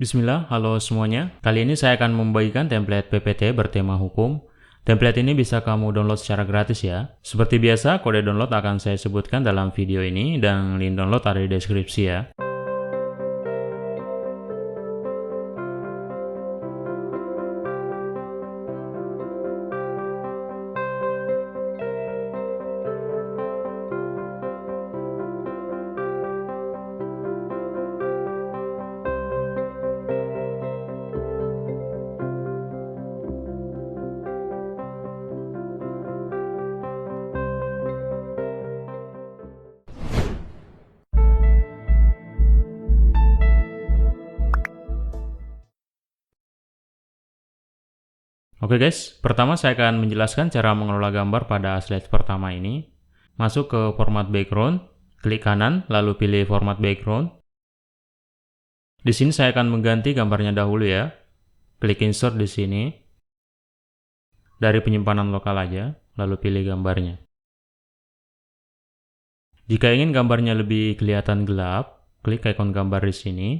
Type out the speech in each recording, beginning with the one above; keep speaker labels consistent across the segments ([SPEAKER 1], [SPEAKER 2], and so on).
[SPEAKER 1] Bismillah, halo semuanya. Kali ini saya akan membagikan template PPT bertema hukum. Template ini bisa kamu download secara gratis ya. Seperti biasa, kode download akan saya sebutkan dalam video ini dan link download ada di deskripsi ya. Oke guys, pertama saya akan menjelaskan cara mengelola gambar pada slide pertama ini. Masuk ke format background, klik kanan, lalu pilih format background. Di sini saya akan mengganti gambarnya dahulu ya. Klik insert di sini. Dari penyimpanan lokal aja, lalu pilih gambarnya. Jika ingin gambarnya lebih kelihatan gelap, klik ikon gambar di sini.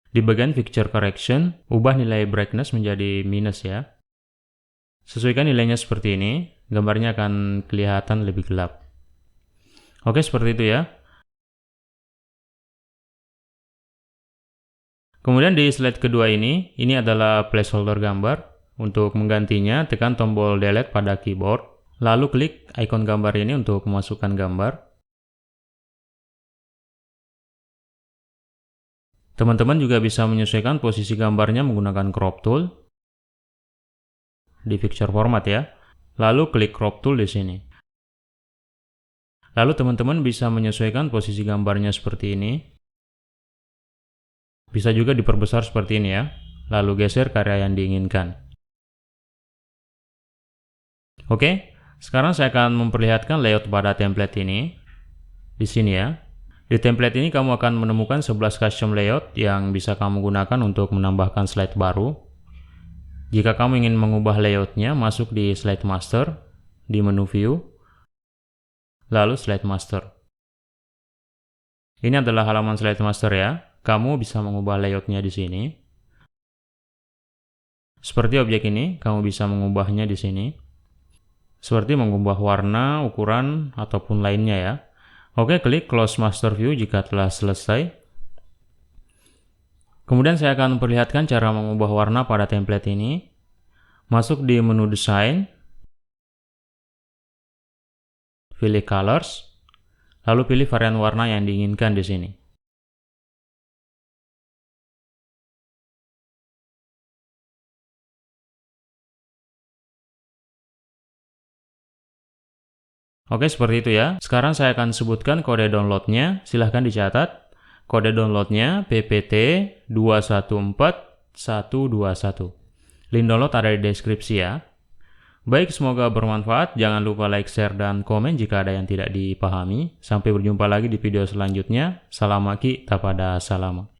[SPEAKER 1] Di bagian Picture Correction, ubah nilai brightness menjadi minus ya. Sesuaikan nilainya seperti ini, gambarnya akan kelihatan lebih gelap. Oke, seperti itu ya. Kemudian di slide kedua ini adalah placeholder gambar. Untuk menggantinya, tekan tombol delete pada keyboard, lalu klik ikon gambar ini untuk memasukkan gambar. Teman-teman juga bisa menyesuaikan posisi gambarnya menggunakan crop tool di picture format ya. Lalu klik crop tool di sini. Lalu teman-teman bisa menyesuaikan posisi gambarnya seperti ini. Bisa juga diperbesar seperti ini ya. Lalu geser ke area yang diinginkan. Oke, sekarang saya akan memperlihatkan layout pada template ini. Di sini ya. Di template ini kamu akan menemukan 11 custom layout yang bisa kamu gunakan untuk menambahkan slide baru. Jika kamu ingin mengubah layoutnya, masuk di slide master, di menu view, lalu slide master. Ini adalah halaman slide master ya. Kamu bisa mengubah layoutnya di sini. Seperti objek ini, kamu bisa mengubahnya di sini. Seperti mengubah warna, ukuran, ataupun lainnya ya. Oke, klik Close Master View jika telah selesai. Kemudian saya akan memperlihatkan cara mengubah warna pada template ini. Masuk di menu Design, pilih Colors, lalu pilih varian warna yang diinginkan di sini. Oke, seperti itu ya. Sekarang saya akan sebutkan kode downloadnya. Silahkan dicatat. Kode downloadnya PPT214121. Link download ada di deskripsi ya. Baik, semoga bermanfaat. Jangan lupa like, share, dan komen jika ada yang tidak dipahami. Sampai berjumpa lagi di video selanjutnya. Salam maki, tapada salama.